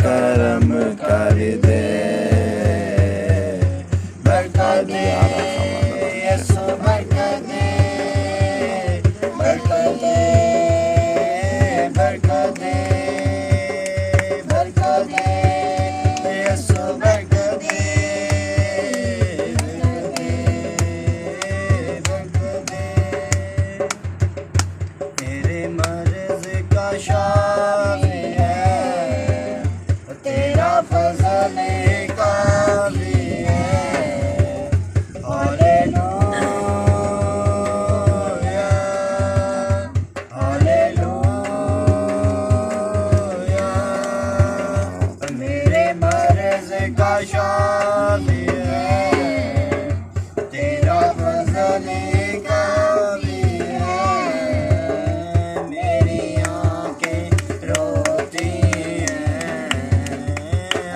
करम कर दे, बरकत दे यसु बरकत दे, बरकत दे, बरकत दे, बरकत दे यसु बरकत दे, बरकत दे, मेरे मर्ज़ का शाफ़ी है, तेरा फज़ल काफ़ी है। हालेलुया, हालेलुया, मेरे मर्ज़ का शाफ़ी है, तेरा फज़ल काफ़ी है। मेरी आँखें रोती हैं,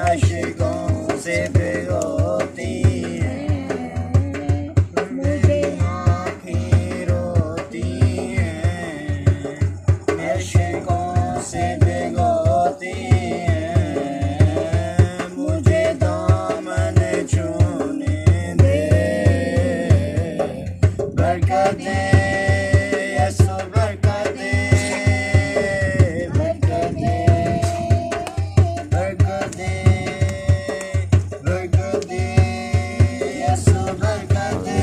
अश्कों से भिगोती हैं, मेरी आँखें रोती हैं, अश्कों से भिगोती हैं। मुझे दामन छूने दे, बरकत दे यसु बरकत दे, बरकत दे, बरकत दे, बरकत दे यसु बरकत दे,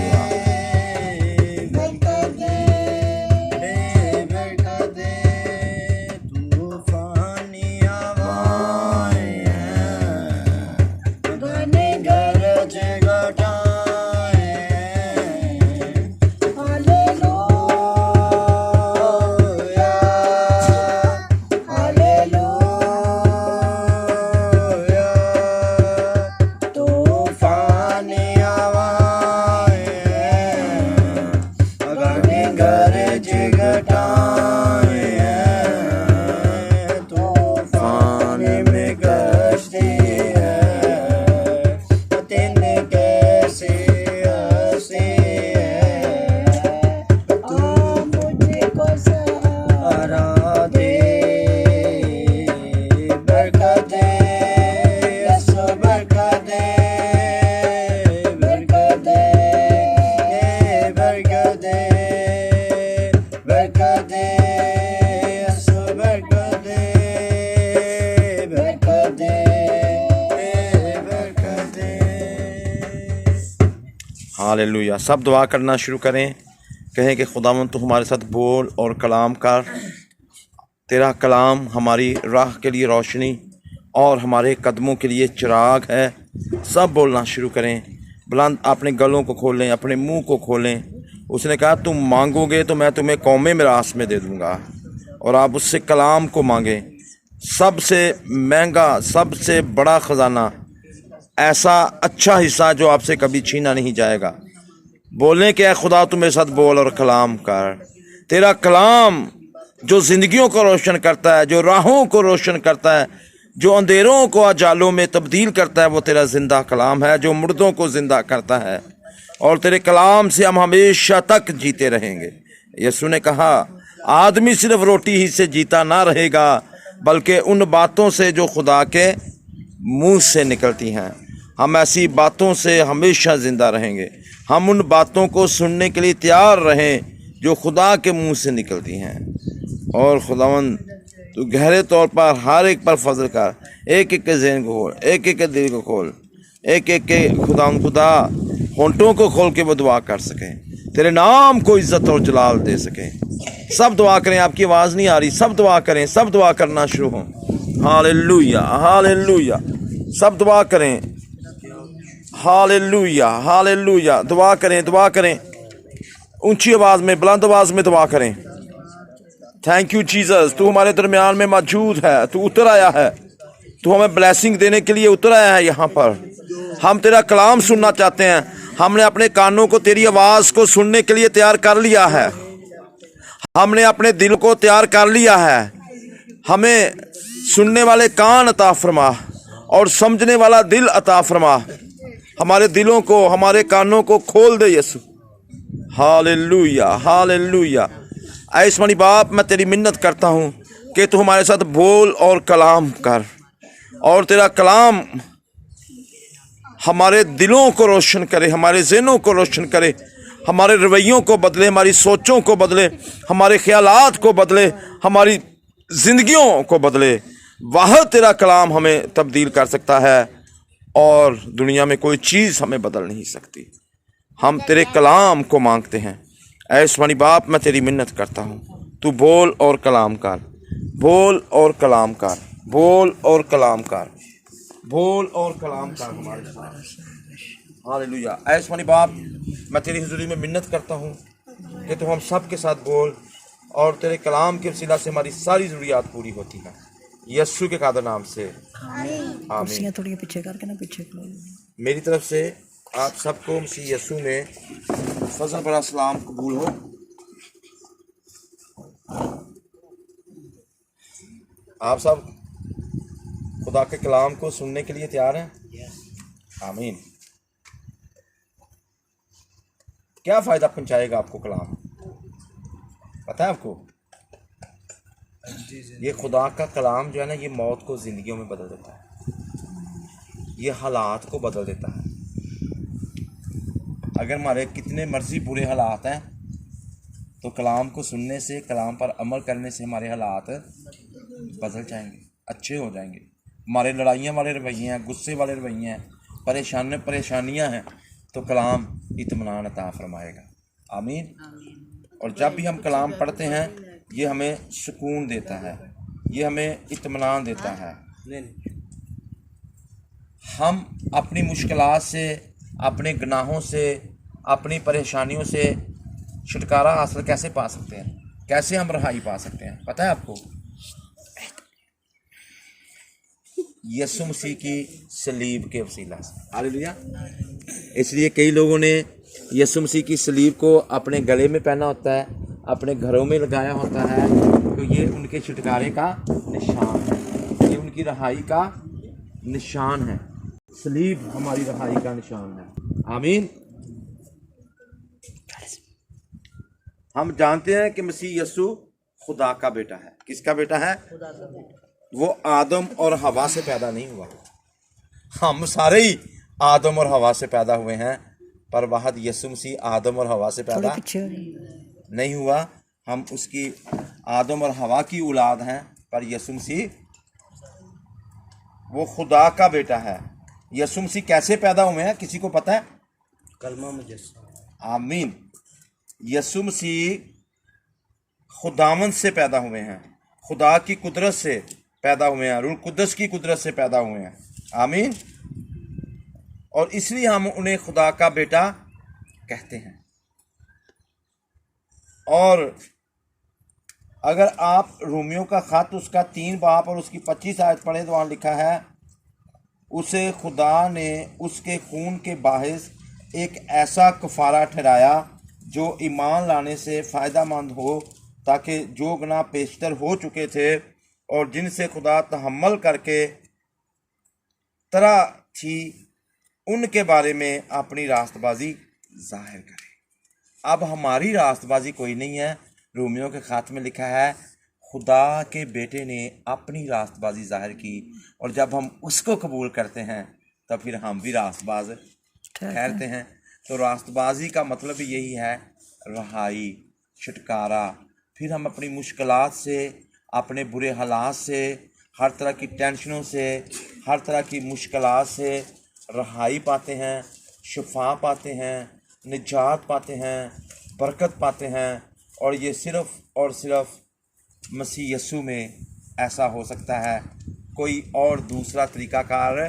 बरकत दे, बरकत दे। तूफानी हवाएं हैं, घने गरज घटाएं हैं, हालेलुया, हालेलुया, तूफानी हवाएं हैं, घने गरज घटाएं हैं, तूफान में कश्ती है, दिन कैसे हंसी है, तू मुझको सहारा दे, बरकत दे यसु बरकत दे, बरकत दे, बरकत दे, बरकत दे यसु बरकत दे, बरकत दे, बरकत दे। हालेलुया। सब दुआ करना शुरू करें, कहें कि खुदावंद तू हमारे साथ बोल और कलाम कर। तेरा कलाम हमारी राह के लिए रोशनी और हमारे कदमों के लिए चिराग है। सब बोलना शुरू करें, बुलंद अपने गलों को खोलें, अपने मुंह को खोलें। उसने कहा तुम मांगोगे तो मैं तुम्हें कौमे मिरास में दे दूंगा, और आप उससे कलाम को मांगें। सबसे महंगा, सबसे बड़ा ख़जाना, ऐसा अच्छा हिस्सा जो आपसे कभी छीना नहीं जाएगा। बोलने के है खुदा तू मेरे साथ बोल और कलाम कर। तेरा कलाम जो ज़िंदगियों को रोशन करता है, जो राहों को रोशन करता है, जो अंधेरों को अजालों में तब्दील करता है, वो तेरा ज़िंदा कलाम है जो मुर्दों को ज़िंदा करता है। और तेरे कलाम से हम हमेशा तक जीते रहेंगे। यीशु ने कहा आदमी सिर्फ रोटी ही से जीता ना रहेगा, बल्कि उन बातों से जो खुदा के मुंह से निकलती हैं। हम ऐसी बातों से हमेशा ज़िंदा रहेंगे। हम उन बातों को सुनने के लिए तैयार रहें जो खुदा के मुंह से निकलती हैं। और खुदावंद तू गहरे तौर पर हर एक पर फजल कर, एक एक के ज़हन को खोल, एक एक के दिल को खोल, एक एक के खुदा होंठों को खोल के वो दुआ कर सकें, तेरे नाम को इज़्ज़त और जलाल दे सकें। सब दुआ करें। आपकी आवाज़ नहीं आ रही, सब दुआ करें, सब दुआ करना शुरू हों। हालेलुया, हालेलुया, सब दुआ करें। हालेलुया, हालेलुया, दुआ करें, दुआ करें, ऊंची आवाज़ में, बुलंद आवाज़ में दुआ करें। थैंक यू जीसस, तू हमारे दरमियान में मौजूद है, तू उतर आया है, तू हमें ब्लेसिंग देने के लिए उतर आया है यहाँ पर। हम तेरा कलाम सुनना चाहते हैं। हमने अपने कानों को तेरी आवाज़ को सुनने के लिए तैयार कर लिया है। हमने अपने दिल को तैयार कर लिया है। हमें सुनने वाले कान अता फरमा और समझने वाला दिल अता फरमा। हमारे दिलों को, हमारे कानों को खोल दे यीशु। Hallelujah, hallelujah. आसमानी बाप, मैं तेरी मिन्नत करता हूँ कि तू हमारे साथ बोल और कलाम कर, और तेरा कलाम हमारे दिलों को रोशन करे, हमारे ज़हनों को रोशन करे, हमारे रवैयों को बदले, हमारी सोचों को बदले, हमारे ख्यालात को बदले, हमारी ज़िंदगियों को बदले। वह तेरा कलाम हमें तब्दील कर सकता है और दुनिया में कोई चीज़ हमें बदल नहीं सकती। हम तेरे कलाम को मांगते हैं। ऐ आसमानी बाप, मैं तेरी मिन्नत करता हूँ, तू बोल और कलाम कर, बोल और कलाम कर, बोल और कलाम कर, बोल और कलाम कर हमारे साथ। हालेलुया। ऐ आसमानी बाप, मैं तेरी हुजूरी में मिन्नत करता हूँ कि तू हम सब के साथ बोल और तेरे कलाम के वसीला से हमारी सारी ज़रूरियात पूरी होती है। यीशु के कादर नाम से आमीन। थोड़ी पीछे करके ना, पीछे मेरी तरफ से आप सबको मसीह यीशु में फजल भरा सलाम कबूल हो। आप सब खुदा के कलाम को सुनने के लिए तैयार हैं? आमीन। क्या फ़ायदा पहुंचाएगा आपको कलाम, पता है आपको? ये खुदा का कलाम जो है ना, ये मौत को ज़िंदगियों में बदल देता है, ये हालात को बदल देता है। अगर हमारे कितने मर्जी बुरे हालात हैं तो कलाम को सुनने से, कलाम पर अमल करने से हमारे हालात बदल जाएंगे, अच्छे हो जाएंगे। हमारे लड़ाइयाँ वाले रवैये हैं, गुस्से वाले रवैये हैं, परेशानियाँ हैं, तो कलाम इत्मीनान अता फरमाएगा। आमीन। और जब भी हम कलाम पढ़ते हैं, ये हमें सुकून देता है, ये हमें इत्मीनान देता है। हम अपनी मुश्किलात से, अपने गुनाहों से, अपनी परेशानियों से छुटकारा हासिल कैसे पा सकते हैं, कैसे हम रहाई पा सकते हैं, पता है आपको? यीशु मसीह की सलीब के वसीला से। हालेलुया। इसलिए कई लोगों ने यीशु मसीह की सलीब को अपने गले में पहना होता है, अपने घरों में लगाया होता है, तो ये उनके छुटकारे का निशान है, ये उनकी रहाई का निशान है। सलीब हमारी रहाई का निशान है। आमीन। हम जानते हैं कि मसीह यीशु खुदा का बेटा है। किसका बेटा है? खुदा का बेटा। वो आदम और हवा से पैदा नहीं हुआ। हम सारे ही आदम और हवा से पैदा हुए हैं, पर वह यीशु मसीह आदम और हवा से पैदा नहीं हुआ। हम उसकी आदम और हवा की औलाद हैं, पर यीशु मसीह वो खुदा का बेटा है। यीशु मसीह कैसे पैदा हुए हैं, किसी को पता है? कलमा मुजस्सम। आमीन। यीशु मसीह खुदावंद से पैदा हुए हैं, खुदा की कुदरत से पैदा हुए हैं, रूह कुद्दस की कुदरत से पैदा हुए हैं। आमीन। और इसलिए हम उन्हें खुदा का बेटा कहते हैं। और अगर आप रोमियो का ख़त उसका 3 बाब और उसकी 25 आयत पढ़ें तो वहाँ लिखा है, उसे खुदा ने उसके खून के बाहिस एक ऐसा कफ़ारा ठहराया जो ईमान लाने से फ़ायदेमंद हो, ताकि जो गुनाह पेशतर हो चुके थे और जिनसे खुदा तहम्मुल करके तरह थी, उनके बारे में अपनी रास्तबाजी जाहिर करे। अब हमारी रास्तबाजी कोई नहीं है। रोमियो के ख़त में लिखा है, खुदा के बेटे ने अपनी रास्तबाजी जाहिर की, और जब हम उसको कबूल करते हैं तो फिर हम भी रास्तबाज ठहरते हैं। तो रास्तबाजी का मतलब यही है, रहाई, छुटकारा। फिर हम अपनी मुश्किलात से, अपने बुरे हालात से, हर तरह की टेंशनों से, हर तरह की मुश्किलात से रहाई पाते हैं, शिफा पाते हैं, निजात पाते हैं, बरकत पाते हैं। और ये सिर्फ़ और सिर्फ मसीह यीशु में ऐसा हो सकता है, कोई और दूसरा तरीक़ाकार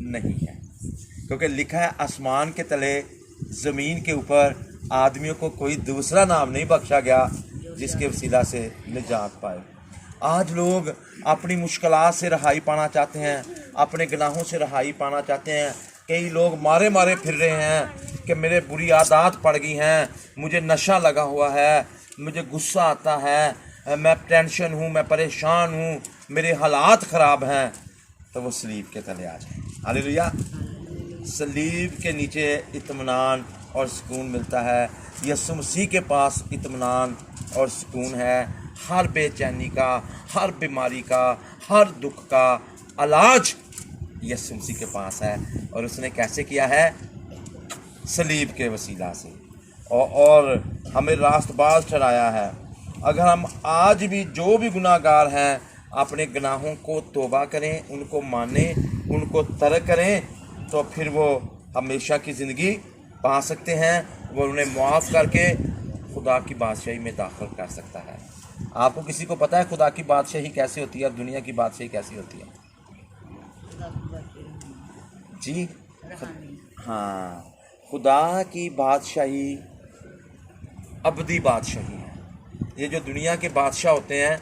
नहीं है। क्योंकि लिखा है, आसमान के तले ज़मीन के ऊपर आदमियों को कोई दूसरा नाम नहीं बख्शा गया जिसके वसीला से निजात पाए। आज लोग अपनी मुश्किलात से रहाई पाना चाहते हैं, अपने गुनाहों से रहाई पाना चाहते हैं। कई लोग मारे मारे फिर रहे हैं कि मेरे बुरी आदत पड़ गई हैं, मुझे नशा लगा हुआ है, मुझे गुस्सा आता है, मैं टेंशन हूँ, मैं परेशान हूँ, मेरे हालात ख़राब हैं। तो वो सलीब के तले आ जाए। हालेलुया। सलीब के नीचे इत्मीनान और सुकून मिलता है। यीशु मसीह के पास इत्मीनान और सुकून है। हर बेचैनी का, हर बीमारी का, हर दुख का इलाज यीशु मसीह के पास है। और उसने कैसे किया है? सलीब के वसीला से, और हमें रास्तबाज ठहराया है। अगर हम आज भी जो भी गुनाहगार हैं अपने गुनाहों को तौबा करें, उनको मानें, उनको तर्क करें, तो फिर वो हमेशा की ज़िंदगी पा सकते हैं। वो उन्हें मुआफ़ करके खुदा की बादशाही में दाखिल कर सकता है। आपको किसी को पता है खुदा की बादशाही कैसी होती है और दुनिया की बादशाही कैसी होती है? जी हाँ, खुदा की बादशाही अबदी बादशाही है। ये जो दुनिया के बादशाह होते हैं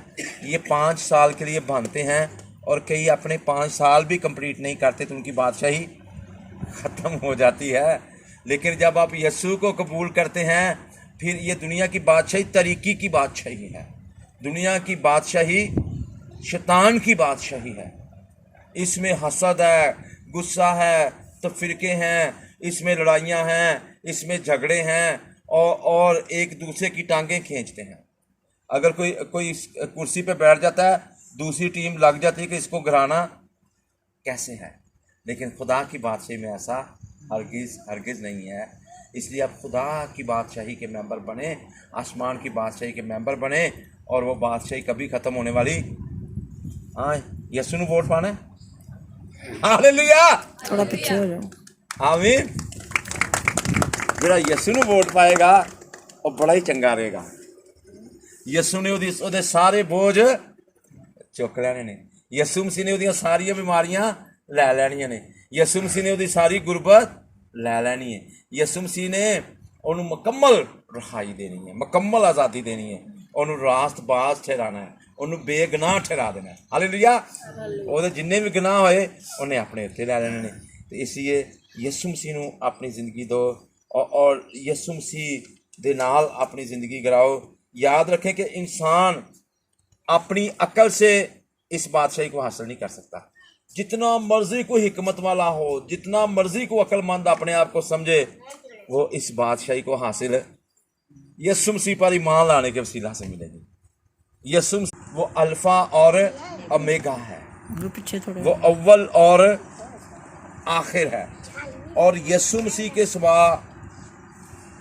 ये 5 साल के लिए बनते हैं और कई अपने 5 साल भी कंप्लीट नहीं करते तो उनकी बादशाही ख़त्म हो जाती है। लेकिन जब आप यीशु को कबूल करते हैं फिर ये दुनिया की बादशाही तरीक़ी की बादशाही है। दुनिया की बादशाही शैतान की बादशाही है। इसमें हसद है, गुस्सा है, तफरीके हैं, इसमें लड़ाइयाँ हैं, इसमें झगड़े हैं और एक दूसरे की टांगें खींचते हैं। अगर कोई कुर्सी पे बैठ जाता है दूसरी टीम लग जाती है कि इसको गिराना कैसे है। लेकिन खुदा की बादशाही में ऐसा हरगिज़ नहीं है। इसलिए आप खुदा की बादशाही के मेंबर बने, आसमान की बादशाही के मेंबर बने, और वो बादशाही कभी ख़त्म होने वाली। हाँ, यीशु ने वोट पाना है। हालेलुया, थोड़ा पीछे हो जाओ। आमीन। ਜਿਹੜਾ ਯਿਸੂ ਨੂੰ ਵੋਟ ਪਾਏਗਾ ਉਹ ਬੜਾ ਹੀ ਚੰਗਾ ਰਹੇਗਾ। ਯਿਸੂ ਨੇ ਉਹਦੇ ਸਾਰੇ ਬੋਝ ਚੁੱਕ ਲੈਣੇ ਨੇ। ਯਿਸੂ ਮਸੀਹ ਨੇ ਉਹਦੀਆਂ ਸਾਰੀਆਂ ਬਿਮਾਰੀਆਂ ਲੈ ਲੈਣੀਆਂ ਨੇ। ਯਿਸੂ ਮਸੀਹ ਨੇ ਉਹਦੀ ਸਾਰੀ ਗੁਰਬਤ ਲੈ ਲੈਣੀ ਹੈ। ਯਿਸੂ ਮਸੀਹ ਨੇ ਉਹਨੂੰ ਮੁਕੰਮਲ ਰਿਹਾਈ ਦੇਣੀ ਹੈ, ਮੁਕੰਮਲ ਆਜ਼ਾਦੀ ਦੇਣੀ ਹੈ। ਉਹਨੂੰ ਰਾਸਤਬਾਜ਼ ਠਹਿਰਾਣਾ ਹੈ, ਉਹਨੂੰ ਬੇਗਨਾਹ ਠਹਿਰਾ ਦੇਣਾ ਹੈ। ਹਾਲੇਲੂਇਆ। ਉਹਦੇ ਜਿੰਨੇ ਵੀ ਗੁਨਾਹ ਹੋਏ ਉਹਨੇ ਆਪਣੇ ਉੱਤੇ ਲੈ ਲੈਣੇ ਨੇ। ਤੇ ਇਸ ਲਈ ਯਿਸੂ ਮਸੀਹ ਨੂੰ ਆਪਣੀ ਜ਼ਿੰਦਗੀ ਦਿਓ और यीशु मसीह दे नाल अपनी ज़िंदगी गिराओ। याद रखें कि इंसान अपनी अकल से इस बादशाही को हासिल नहीं कर सकता। जितना मर्जी को हिकमत वाला हो, जितना मर्जी को अक्लमंद अपने आप को समझे, वो इस बादशाही को हासिल यीशु मसीह पर ईमान लाने के वसीला से मिलेगी। यीशु मसीह वो अल्फ़ा और ओमेगा है, वो अव्वल और आखिर है। और यीशु मसीह के सिवा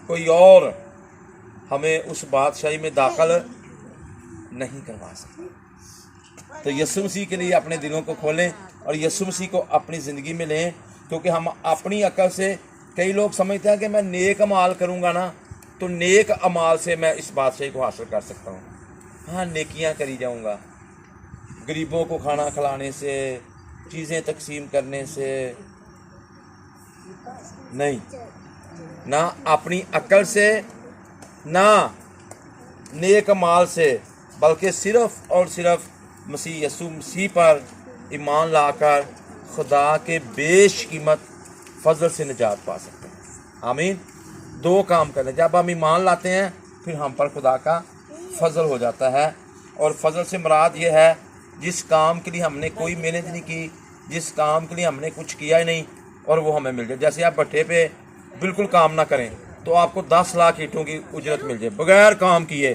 कोई और हमें उस बादशाही में दाखिल नहीं करवा सकता। तो यीशु मसीह के लिए अपने दिलों को खोलें और यीशु मसीह को अपनी ज़िंदगी में लें। क्योंकि हम अपनी अकल से, कई लोग समझते हैं कि मैं नेक अमाल करूँगा ना तो नेक अमाल से मैं इस बादशाही को हासिल कर सकता हूँ। हाँ, नेकियाँ करी जाऊँगा, गरीबों को खाना खिलाने से, चीज़ें तकसीम करने से नहीं, ना अपनी अकल से, ना नेक माल से, बल्कि सिर्फ़ और सिर्फ मसीह यीशु मसीह पर ईमान लाकर खुदा के बेशकीमत फजल से निजात पा सकते हैं। आमीन। 2 काम करें। जब हम ईमान लाते हैं फिर हम पर खुदा का फजल हो जाता है। और फजल से मुराद ये है जिस काम के लिए हमने कोई मेहनत नहीं की, जिस काम के लिए हमने कुछ किया ही नहीं और वो हमें मिल जाए। जैसे आप भट्ठे पे बिल्कुल काम ना करें तो आपको 10 लाख ईंटों की उजरत मिल जाए बगैर काम किए।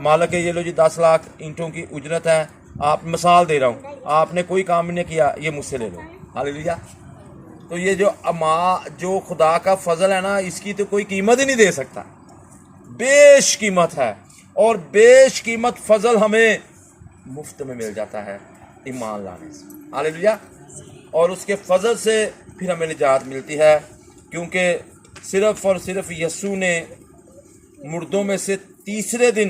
मालिक ये लो जी 10 लाख ईंटों की उजरत है, आप मिसाल दे रहा हूँ, आपने कोई काम नहीं किया, ये मुझसे ले लो। हालेलुया। तो ये जो खुदा का फजल है ना, इसकी तो कोई कीमत ही नहीं दे सकता। बेशकीमत है और बेशकीमत फजल हमें मुफ्त में मिल जाता है ईमान लाने से। हालेलुया। और उसके फजल से फिर हमें निजात मिलती है, क्योंकि सिर्फ़ और सिर्फ यीशु ने मुर्दों में से तीसरे दिन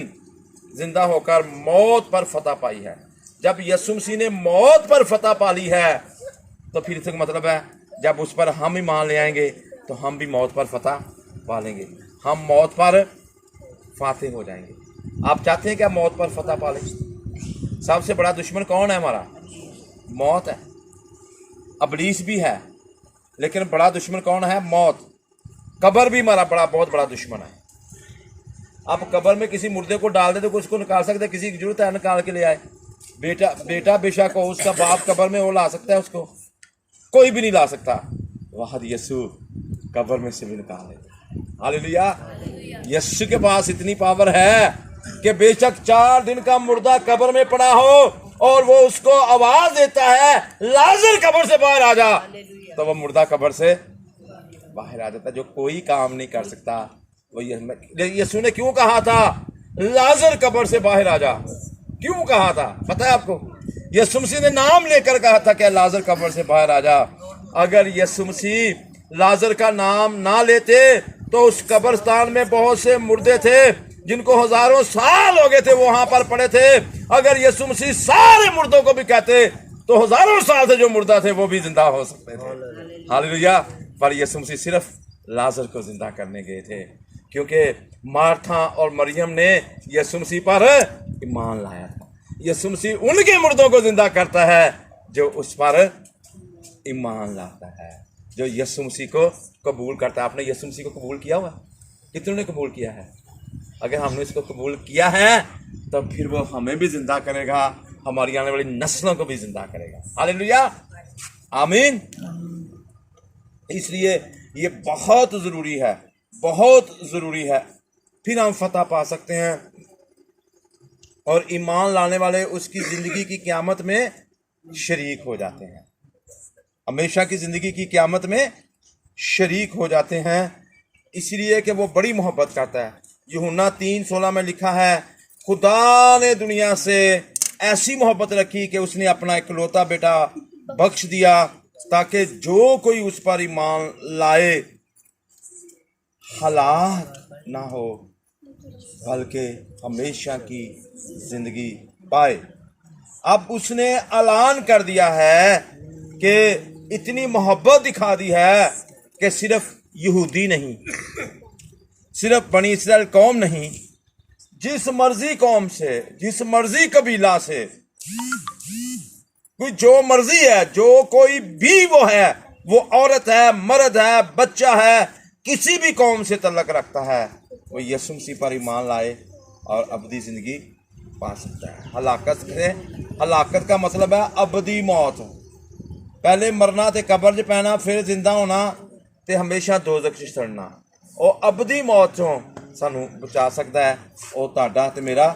ज़िंदा होकर मौत पर फतह पाई है। जब यीशु मसीह ने मौत पर फतह पा ली है तो फिर इसका मतलब है जब उस पर हम ईमान ले आएंगे तो हम भी मौत पर फतह पा लेंगे, हम मौत पर फातिह हो जाएंगे। आप चाहते हैं कि आप मौत पर फतह पा लें? सबसे बड़ा दुश्मन कौन है हमारा? मौत है। इब्लीस भी है, लेकिन बड़ा दुश्मन कौन है? मौत। कब्र भी हमारा बहुत बड़ा दुश्मन है। आप कब्र में किसी मुर्दे को डाल दे तो उसको निकाल सकते, किसी की जरूरत है निकाल के ले आए। बेटा बेशक हो, उसका बाप कब्र में वो ला सकता है, उसको कोई भी नहीं ला सकता। वाहद यीशु कब्र में से भी निकाल ले। हालेलुया। यीशु के पास इतनी पावर है कि बेशक 4 दिन का मुर्दा कब्र में पड़ा हो और वो उसको आवाज देता है लाजर कब्र से बाहर आ जा, तो वो मुर्दा कब्र से बाहर आ जाता, जो कोई काम नहीं कर सकता। वो यीशु ने क्यों कहा था लाजर कब्र से बाहर आ जा, क्यों कहा था पता है आपको? यीशु मसीह ने नाम लेकर कहा था कि लाजर कब्र से बाहर आ जा। अगर यीशु मसीह लाजर का नाम ना लेते तो उस कब्रिस्तान में बहुत से मुर्दे थे जिनको हजारों साल हो गए थे वहां पर पड़े थे। अगर यीशु मसीह सारे मुर्दों को भी कहते तो हजारों साल से जो मुर्दा थे वो भी जिंदा हो सकते थे। हालेलुया। पर यीशु मसीह सिर्फ लाजर को जिंदा करने गए थे, क्योंकि मार्था और मरियम ने यीशु मसीह पर ईमान लाया था। यीशु मसीह उनके मुर्दों को जिंदा करता है जो उस पर ईमान लाता है, जो यीशु मसीह को कबूल करता है। आपने यीशु मसीह को कबूल किया हुआ? कितनों ने कबूल किया है? अगर हमने इसको कबूल किया है तो फिर वो हमें भी जिंदा करेगा, हमारी आने वाली नस्लों को भी जिंदा करेगा। हालेलुया, आमीन। इसलिए ये बहुत ज़रूरी है, बहुत ज़रूरी है, फिर हम फतह पा सकते हैं और ईमान लाने वाले उसकी ज़िंदगी की क़यामत में शरीक हो जाते हैं, हमेशा की ज़िंदगी की क़यामत में शरीक हो जाते हैं, इसलिए कि वो बड़ी मोहब्बत करता है। यूहन्ना 3:16 में लिखा है, खुदा ने दुनिया से ऐसी मोहब्बत रखी कि उसने अपना इकलौता बेटा बख्श दिया ताकि जो कोई उस पर ईमान लाए हलाक ना हो बल्कि हमेशा की जिंदगी पाए। अब उसने ऐलान कर दिया है कि इतनी मोहब्बत दिखा दी है कि सिर्फ यहूदी नहीं, सिर्फ बनी इस्राएल कौम नहीं, जिस मर्जी कौम से, जिस मर्जी कबीला से, कोई जो मर्जी है, जो कोई भी वो है, वो औरत है, मर्द है, बच्चा है, किसी भी कौम से तल्लक रखता है, वो यीशु मसीह पर ईमान लाए और अबदी जिंदगी पा सकता है। हलाकत का मतलब है अबदी मौत। पहले मरना ते कब्र च पैना, फिर जिंदा होना ते हमेशा दोज़ख च सड़ना। और अबदी मौत चों सानू बचा सकता है वो तुहाडा ते मेरा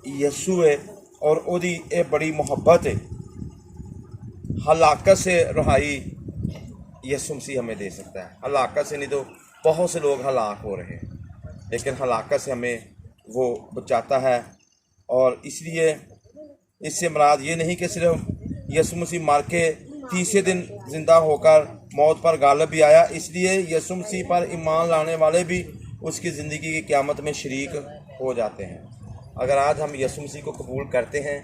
यीशु है, और ओदी ये बड़ी मोहब्बत है। हलाकत से रहाई यीशु मसीह हमें दे सकता है। हलाकत से नहीं तो बहुत से लोग हलाक हो रहे हैं, लेकिन हलाकत से हमें वो बचाता है। और इसलिए इससे मुराद ये नहीं कि सिर्फ यीशु मसीह मर के तीसरे दिन जिंदा होकर मौत पर गालिब भी आया, इसलिए यीशु मसीह पर ईमान लाने वाले भी उसकी ज़िंदगी की क़यामत में शरीक हो जाते हैं। अगर आज हम यीशु मसीह को कबूल करते हैं,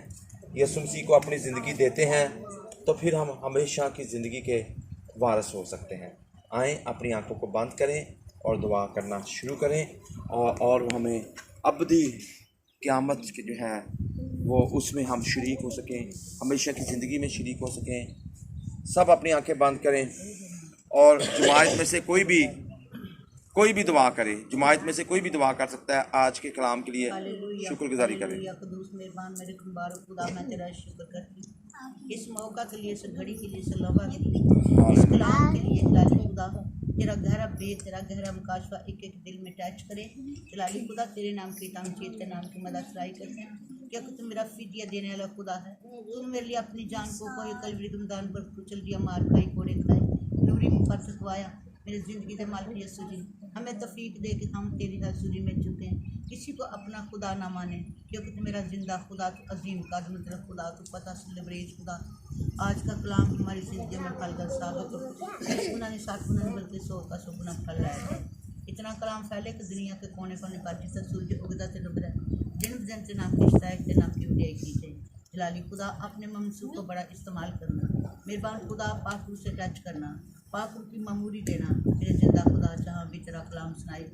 यीशु मसीह को अपनी ज़िंदगी देते हैं, तो फिर हम हमेशा की ज़िंदगी के वारिस हो सकते हैं। आएँ अपनी आंखों को बंद करें और दुआ करना शुरू करें, और हमें अबदी क़यामत के जो है वो उसमें हम शरीक हो सकें, हमेशा की ज़िंदगी में शरीक हो सकें। सब अपनी आंखें बंद करें और जमात में से कोई भी दुआ करे। जमात में से कोई भी दुआ कर सकता है। आज के कलाम के लिए शुक्रगुजारी करें। मेहरबान मेरे मुबारक खुदा, मैं तेरा शुक्र करती हूँ इस मौका के लिए, इस घड़ी के लिए, इस लम्हा के लिए, इस कलाम के लिए। जलाली खुदा तेरा गहरा भेद, तेरा गहरा मुकाशवा एक एक दिल में टच करे। जलाली खुदा तेरे नाम की तंजीद के नाम की मदद सराई करते हैं। क्या तुम मेरा फिदिया देने वाला खुदा है? तुम मेरे लिए अपनी जान को कोई कलवरी गुमदान पर कुचल दिया, मार खाई, कोड़े खाए, डूरी मुँह पर सतवाया। मेरी ज़िंदगी के मालिक यीशु जी, हमें तौफीक दे कि हम तेरी हज़ूरी में झुकें, किसी को अपना खुदा ना माने, क्योंकि तू मेरा जिंदा खुदा, तू अजीम कादम तेरा खुदा, तू पता लबरेज खुदा। आज का कलाम हमारी ज़िंदगी में फलगर साबित हो। 10 गुना नहीं, 7 गुना नहीं, बल्कि 100 का 100 गुना फल लाए। इतना कलाम फैले कि दुनिया के कोने कोने पर जिससे सूर्य उगता से डूबता है, दिन दिन से नाम की शायद से नाम की उड़ाई की जाए। जलाली खुदा अपने ममसूख को बड़ा इस्तेमाल करना, मेहरबान खुदा पाकू से टच करना, पाकू की ममूरी देना। मेरे जिंदा खुदा जहाँ भी तेरा कलाम सुनाई,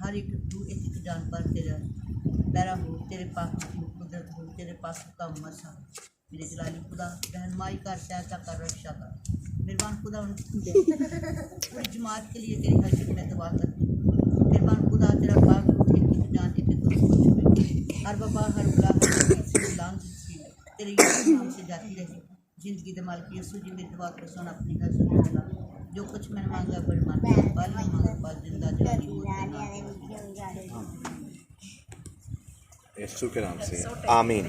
हर एक तू एक जान पर तेरा पैरा हो, तेरे पाकू की कुदरत हो, तेरे पाकू का मसा। मेरे जलाली खुदा रहनुमाई कर, सहायता कर, रक्षा कर। मेहरबान खुदा पूरी जमात के लिए तेरी हजरत में दुआ करती हूँ। मेहरबान खुदा तेरा पाक जान हर बाबा हर बुला तेरे नाम से जाती रही जिंदगी दे मालिक यीशु जी, मेरी दुआ को सुन, अपनी हजरत में लगा। जो कुछ मैंने मांगा बड़ मांगा, बाल में मांगा, बाल जिंदा जलाली यीशु के नाम से आमीन।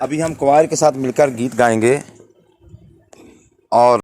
अभी हम क्वायर के साथ मिलकर गीत गाएंगे और